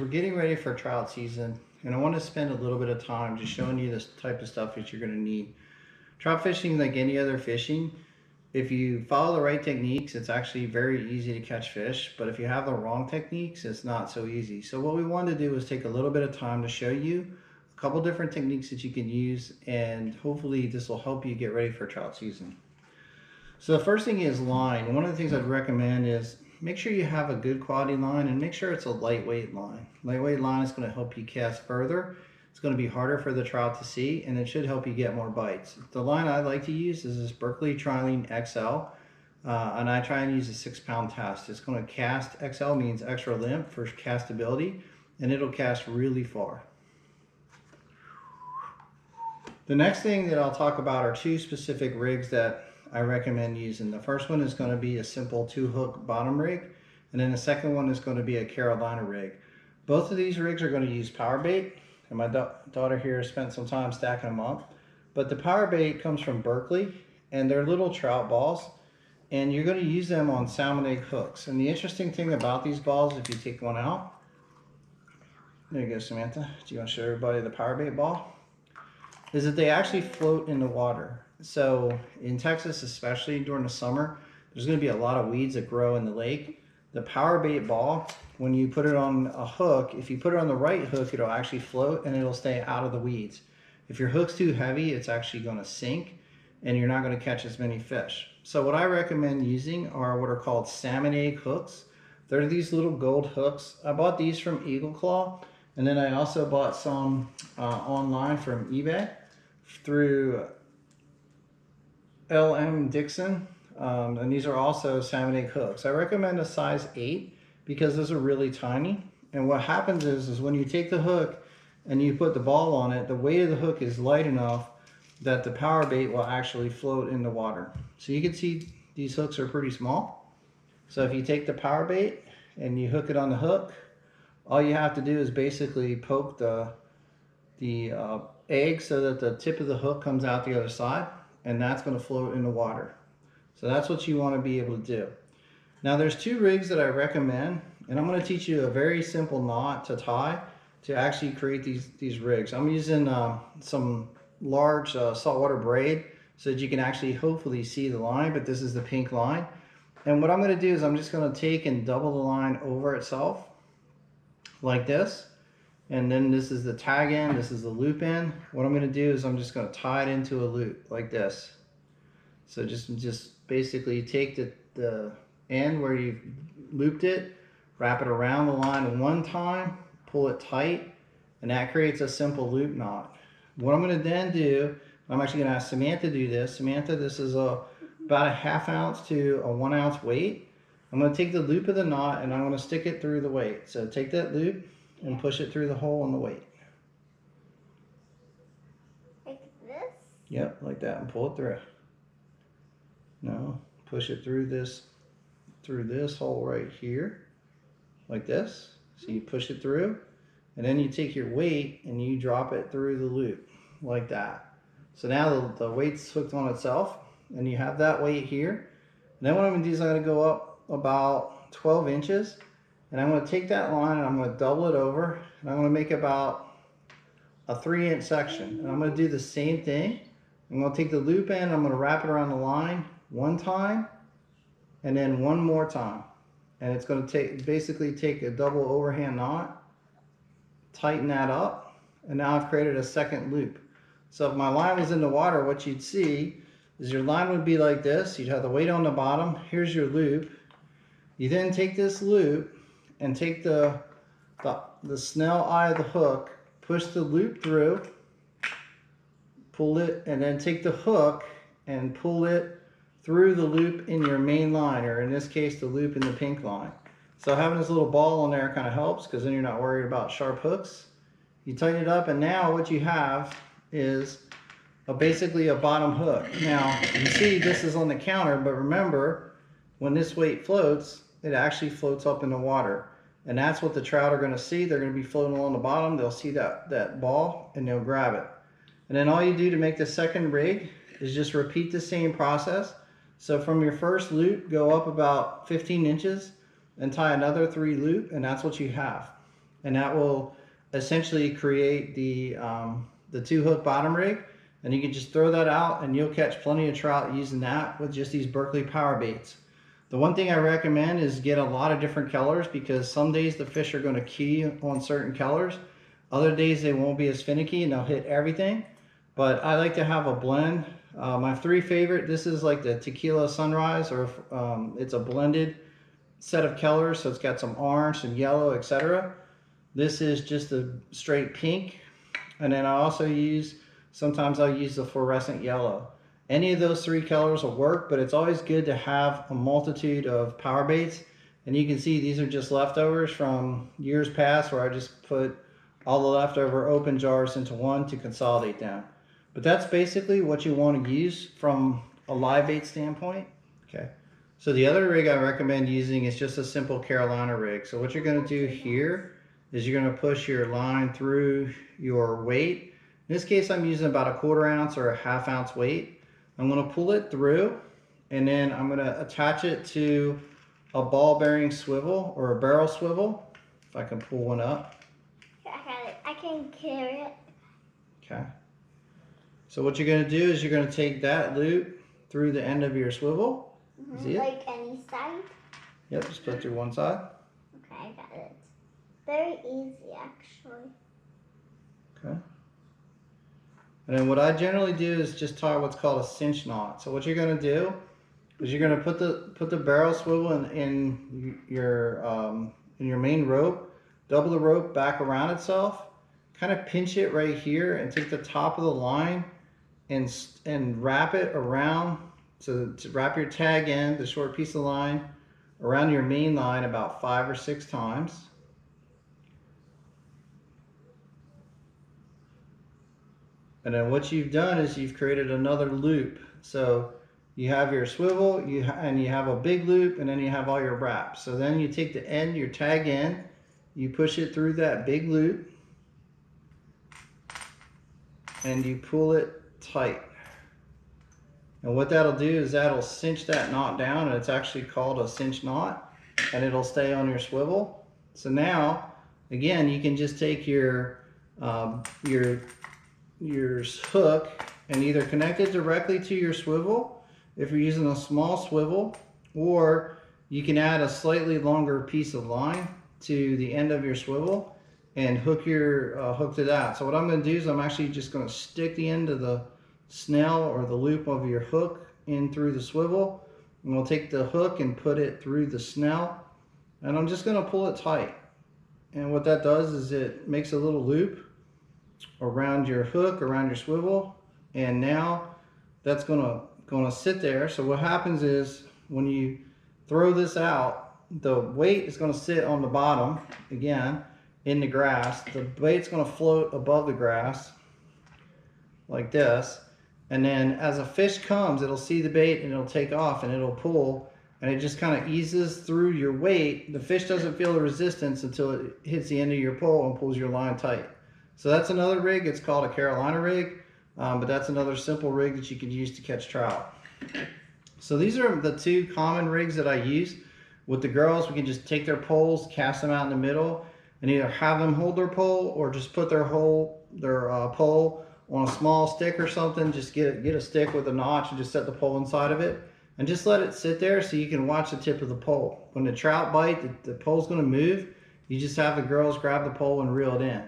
We're getting ready for trout season, and I want to spend a little bit of time just showing you this type of stuff that you're going to need. Trout fishing, like any other fishing, if you follow the right techniques, it's actually very easy to catch fish. But if you have the wrong techniques, it's not so easy. So what we wanted to do was take a little bit of time to show you a couple different techniques that you can use, and hopefully this will help you get ready for trout season. So the first thing is line. One of the things I'd recommend is make sure you have a good quality line, and make sure it's a lightweight line. Lightweight line is going to help you cast further. It's going to be harder for the trout to see, and it should help you get more bites. The line I like to use is this Berkley Trilene XL, and I try and use a 6-pound test. It's going to cast, XL means extra limp for castability, and it'll cast really far. The next thing that I'll talk about are two specific rigs that I recommend using. The first one is going to be a simple 2-hook bottom rig, and then the second one is going to be a Carolina rig. Both of these rigs are going to use power bait, and my daughter here spent some time stacking them up. But the power bait comes from Berkley, and they're little trout balls, and you're going to use them on salmon egg hooks. And the interesting thing about these balls, if you take one out, there you go, Samantha. Do you want to show everybody the power bait ball? Is that they actually float in the water. So in Texas, especially during the summer, there's going to be a lot of weeds that grow in the lake. The power bait ball, when you put it on a hook, if you put it on the right hook, it'll actually float and it'll stay out of the weeds. If your hook's too heavy, it's actually going to sink and you're not going to catch as many fish. So what I recommend using are what are called salmon egg hooks. They're these little gold hooks. I bought these from Eagle Claw, and then I also bought some online from eBay through LM Dixon, and these are also salmon egg hooks. I recommend a size 8 because those are really tiny, and what happens is when you take the hook and you put the ball on it, the weight of the hook is light enough that the power bait will actually float in the water. So you can see these hooks are pretty small. So if you take the power bait and you hook it on the hook, all you have to do is basically poke the egg so that the tip of the hook comes out the other side, and that's going to float in the water. So that's what you want to be able to do. Now there's two rigs that I recommend, and I'm going to teach you a very simple knot to tie to actually create these rigs. I'm using some large saltwater braid so that you can actually hopefully see the line, but this is the pink line. And what I'm going to do is I'm just going to take and double the line over itself like this. And then this is the tag end, this is the loop end. What I'm going to do is I'm just going to tie it into a loop like this. So just basically take the end where you've looped it, wrap it around the line one time, pull it tight, and that creates a simple loop knot. What I'm going to then do, I'm actually going to ask Samantha to do this. Samantha, this is about a 1/2 ounce to a 1 ounce weight. I'm going to take the loop of the knot and I'm going to stick it through the weight. So take that loop and push it through the hole in the weight. Like this? Yep, like that, and pull it through. No, push it through this hole right here, like this. So you push it through, and then you take your weight and you drop it through the loop, like that. So now the weight's hooked on itself, and you have that weight here. And then what I'm going to do is I'm going to go up about 12 inches. And I'm going to take that line and I'm going to double it over, and I'm going to make about a 3-inch section. And I'm going to do the same thing. I'm going to take the loop end, I'm going to wrap it around the line one time, and then one more time. And it's going to basically take a double overhand knot, tighten that up, and now I've created a second loop. So if my line was in the water, what you'd see is your line would be like this. You'd have the weight on the bottom. Here's your loop. You then take this loop and take the snell eye of the hook, push the loop through, pull it, and then take the hook and pull it through the loop in your main line, or in this case, the loop in the pink line. So having this little ball on there kind of helps, because then you're not worried about sharp hooks. You tighten it up, and now what you have is basically a bottom hook. Now, you see this is on the counter, but remember, when this weight floats, it actually floats up in the water. And that's what the trout are going to see. They're going to be floating along the bottom. They'll see that ball and they'll grab it. And then all you do to make the second rig is just repeat the same process. So from your first loop, go up about 15 inches and tie another 3 loop, and that's what you have. and that will essentially create the 2-hook bottom rig. And you can just throw that out and you'll catch plenty of trout using that with just these Berkeley power baits. The one thing I recommend is get a lot of different colors, because some days the fish are going to key on certain colors. Other days they won't be as finicky and they'll hit everything. But I like to have a blend. My 3 favorite, this is like the Tequila Sunrise, or it's a blended set of colors. So it's got some orange, some yellow, etc. This is just a straight pink. And then I also sometimes I'll use the fluorescent yellow. Any of those 3 colors will work, but it's always good to have a multitude of power baits. And you can see these are just leftovers from years past, where I just put all the leftover open jars into one to consolidate them. But that's basically what you want to use from a live bait standpoint. Okay. So the other rig I recommend using is just a simple Carolina rig. So what you're going to do here is you're going to push your line through your weight. In this case, I'm using about a 1/4 ounce or a 1/2 ounce weight. I'm going to pull it through, and then I'm going to attach it to a ball bearing swivel or a barrel swivel. If I can pull one up. I got it. I can carry it. Okay. So what you're going to do is you're going to take that loop through the end of your swivel. See it? Like any side? Yep, just put it through one side. Okay, I got it. Very easy, actually. Okay. And then what I generally do is just tie what's called a cinch knot. So what you're going to do is you're going to put the barrel swivel in your main rope, double the rope back around itself, kind of pinch it right here, and take the top of the line and wrap it around. So to wrap your tag end, the short piece of line, around your main line about 5 or 6 times. And then what you've done is you've created another loop. So you have your swivel, and you have a big loop, and then you have all your wraps. So then you take the end, your tag end, you push it through that big loop, and you pull it tight. And what that'll do is that'll cinch that knot down, and it's actually called a cinch knot, and it'll stay on your swivel. So now, again, you can just take your hook and either connect it directly to your swivel if you're using a small swivel, or you can add a slightly longer piece of line to the end of your swivel and hook your hook to that. So what I'm going to do is I'm actually just going to stick the end of the snell or the loop of your hook in through the swivel, and we'll take the hook and put it through the snell, and I'm just going to pull it tight. And what that does is it makes a little loop around your hook, around your swivel, and now that's gonna sit there. So what happens is when you throw this out, the weight is going to sit on the bottom again in the grass. The bait's going to float above the grass like this, and then as a fish comes, it'll see the bait and it'll take off and it'll pull, and it just kind of eases through your weight. The fish doesn't feel the resistance until it hits the end of your pole and pulls your line tight. So that's another rig. It's called a Carolina rig, but that's another simple rig that you could use to catch trout. So these are the 2 common rigs that I use. With the girls, we can just take their poles, cast them out in the middle, and either have them hold their pole or just put their pole on a small stick or something. Just get a stick with a notch and just set the pole inside of it, and just let it sit there so you can watch the tip of the pole. When the trout bite, the pole's going to move. You just have the girls grab the pole and reel it in.